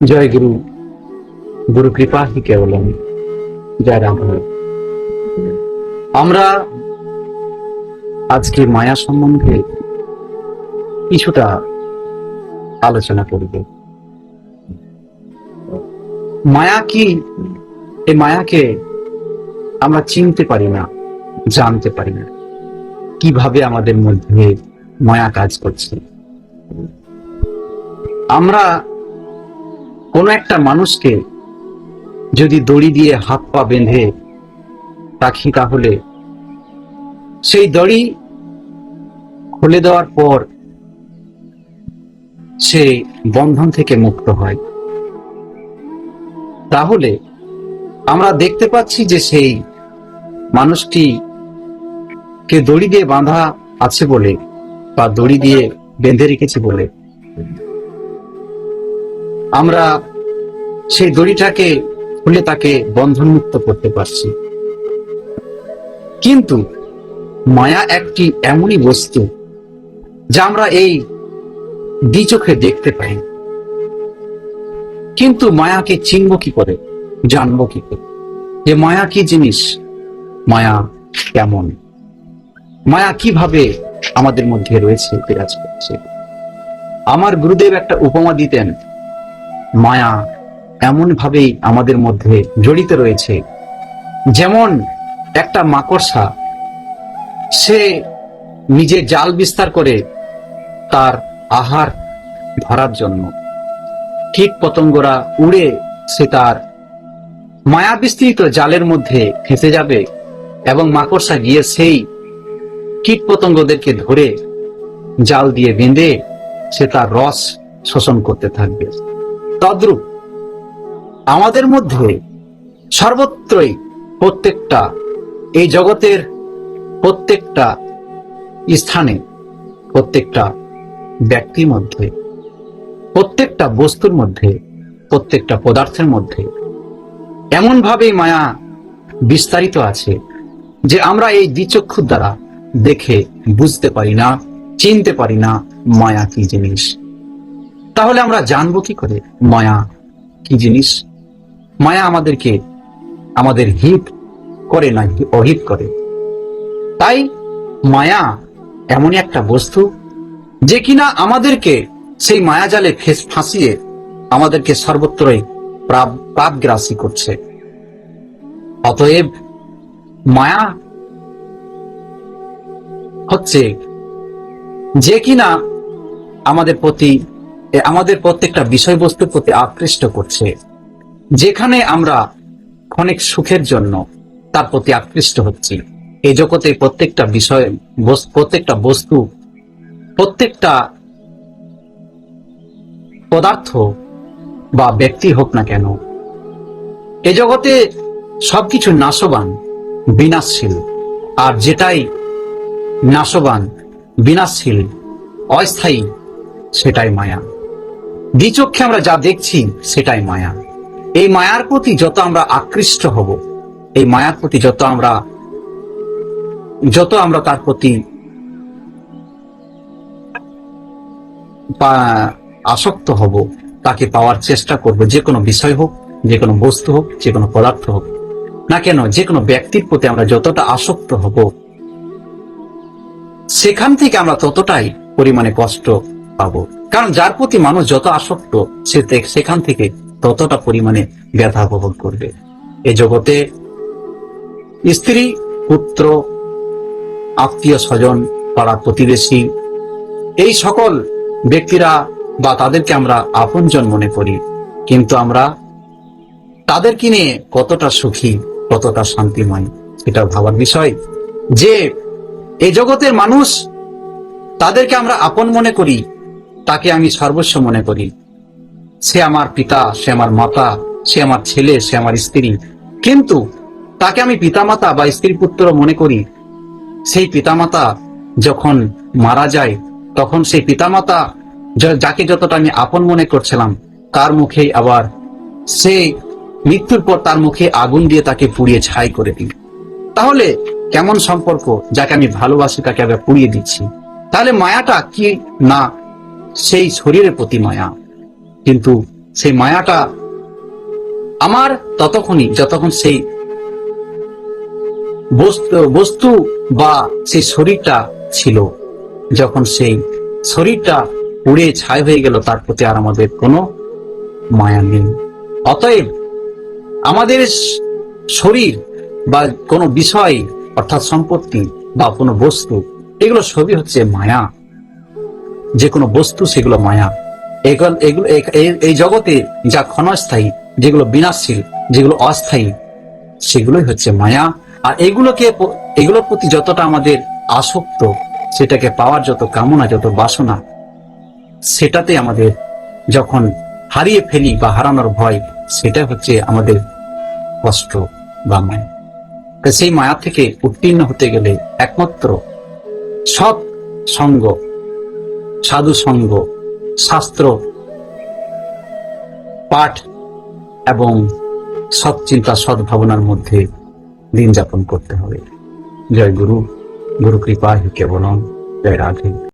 जय गुरु। गुरु कृपा ही केवलम। जय राम। আমরা আজকে মায়া সম্বন্ধে কিছুটা আলোচনা করব। মায়া কি? এই মায়াকে আমরা চিনতে পারি না, জানতে পারি না। কিভাবে আমাদের মধ্যে মায়া কাজ করছে। আমরা কোনো একটা মানুষকে যদি দড়ি দিয়ে হাত পা বেঁধে রাখি, তাহলে সেই দড়ি খুলে দেওয়ার পর সে বন্ধন থেকে মুক্ত হয়। তাহলে আমরা দেখতে পাচ্ছি যে সেই মানুষটি কে দড়ি দিয়ে বাঁধা আছে বলে বা দড়ি দিয়ে বেঁধে রেখেছে বলে আমরা সেই দড়িটাকে খুলে তাকে বন্ধনমুক্ত করতে পারছি। কিন্তু মায়া একটি এমনই বস্তু যা আমরা এই দ্বিচোখে দেখতে পাই। কিন্তু মায়াকে চিনব কি করে, জানবো কি করে যে মায়া কি জিনিস, মায়া কেমন, মায়া কিভাবে আমাদের মধ্যে রয়েছে, বিরাজ করছে। আমার গুরুদেব একটা উপমা দিতেন, মায়া এমন ভাবেই আমাদের মধ্যে জড়িত রয়েছে যেমন একটা মাকড়সা, সে নিজে জাল বিস্তার করে তার আহার ধরার জন্য। কীট পতঙ্গরা উড়ে সে তার মায়া বিস্তৃত জালের মধ্যে ফেঁসে যাবে এবং মাকড়সা গিয়ে সেই কীট পতঙ্গদেরকে ধরে জাল দিয়ে বেঁধে সে তার রস শোষণ করতে থাকবে। তদ্রূপ আমাদের মধ্যে সর্বত্রই প্রত্যেকটা এই জগতের প্রত্যেকটা স্থানে, প্রত্যেকটা ব্যক্তির মধ্যে, প্রত্যেকটা বস্তুর মধ্যে, প্রত্যেকটা পদার্থের মধ্যে এমন ভাবেই মায়া বিস্তারিত আছে যে আমরা এই দ্বিচক্ষুর দ্বারা দেখে বুঝতে পারি না, চিনতে পারি না মায়া কি জিনিস। তাহলে আমরা জানবো কি করে মায়া কি জিনিস? মায়া আমাদেরকে আমাদের হিত করে না অহিত করে। তাই মায়া এমনই একটা বস্তু যে কিনা আমাদেরকে সেই মায়াজালে ফাঁসিয়ে আমাদেরকে সর্বত্রই পাপগ্রাসী করছে। অতএব মায়া হচ্ছে যে কিনা আমাদের প্রতি, আমাদের প্রত্যেকটা বিষয়বস্তুর প্রতি আকৃষ্ট করছে। যেখানে আমরা ক্ষণিক সুখের জন্য তার প্রতি আকৃষ্ট হচ্ছি, এই জগতে প্রত্যেকটা বিষয়, প্রত্যেকটা বস্তু, প্রত্যেকটা পদার্থ বা ব্যক্তি হোক না কেন, এ জগতে সবকিছু নাশবান, বিনাশশীল। আর যেটাই নাশবান, বিনাশশীল, অস্থায়ী, সেটাই মায়া। দ্বিচক্ষে আমরা যা দেখছি সেটাই মায়া। এই মায়ার প্রতি যত আমরা আকৃষ্ট হব, এই মায়ার প্রতি যত আমরা তার প্রতি আসক্ত হব, তাকে পাওয়ার চেষ্টা করব, যে কোনো বিষয় হোক, যে কোনো বস্তু হোক, যে কোনো পদার্থ হোক না কেন, যে কোনো ব্যক্তির প্রতি আমরা যতটা আসক্ত হব, সেখান থেকে আমরা ততটাই পরিমাণে কষ্ট পাবো। কারণ যার প্রতি মানুষ যত আসক্ত, সেখান থেকে ততটা পরিমাণে ব্যথা উপভোগ করবে। এ জগতে স্ত্রী, পুত্র, আত্মীয় স্বজন, পাড়া প্রতিবেশী, এই সকল ব্যক্তিরা বা তাদেরকে আমরা আপনজন মনে করি, কিন্তু আমরা তাদেরকে নিয়ে কতটা সুখী, কতটা শান্তিময়, এটা ভাবার বিষয়। যে এই জগতের মানুষ, তাদেরকে আমরা আপন মনে করি, তাকে আমি সর্বস্ব মনে করি। সে আমার পিতা, সে আমার মাতা, সে আমার ছেলে, সে আমার স্ত্রী, কিন্তু তাকে আমি পিতামাতা বা স্ত্রী পুত্র মনে করি। সেই পিতামাতা যখন মারা যায়, তখন সেই পিতামাতা যাকে যতটা আমি আপন মনে করছিলাম, তার মুখে আবার সে মৃত্যুর পর তার মুখে আগুন দিয়ে তাকে পুড়িয়ে ছাই করে দিই। তাহলে কেমন সম্পর্ক? যাকে আমি ভালোবাসি তাকে আবার পুড়িয়ে দিচ্ছি। তাহলে মায়াটা কি না সেই শরীরের প্রতি মায়া, কিন্তু সেই মায়াটা আমার ততক্ষণই যতক্ষণ সেই বস্তু বা সেই শরীরটা ছিল। যখন সেই শরীরটা উড়ে ছাই হয়ে গেল, তার প্রতি আর আমাদের কোনো মায়া নেই। অতএব আমাদের শরীর বা কোনো বিষয় অর্থাৎ সম্পত্তি বা কোনো বস্তু, এগুলো সবই হচ্ছে মায়া। যে কোনো বস্তু সেগুলো মায়া। এগুলো এগুলো এই জগতে যা ক্ষণস্থায়ী, যেগুলো বিনাশশীল, যেগুলো অস্থায়ী, সেগুলোই হচ্ছে মায়া। আর এগুলোর প্রতি যতটা আমাদের আসক্ত, সেটাকে পাওয়ার যত কামনা, যত বাসনা, সেটাতে আমাদের যখন হারিয়ে ফেলি বা হারানোর ভয়, সেটা হচ্ছে আমাদের কষ্ট বা মায়া। সেই মায়া থেকে উত্তীর্ণ হতে গেলে একমাত্র সৎ সঙ্গ, সাধু সঙ্গ, শাস্ত্র পাঠ এবং সৎ চিন্তা, সৎ ভাবনার মধ্যে দিন যাপন করতে হবে। জয় গুরু, গুরু কৃপা হি কেবলম। জয় রাধে।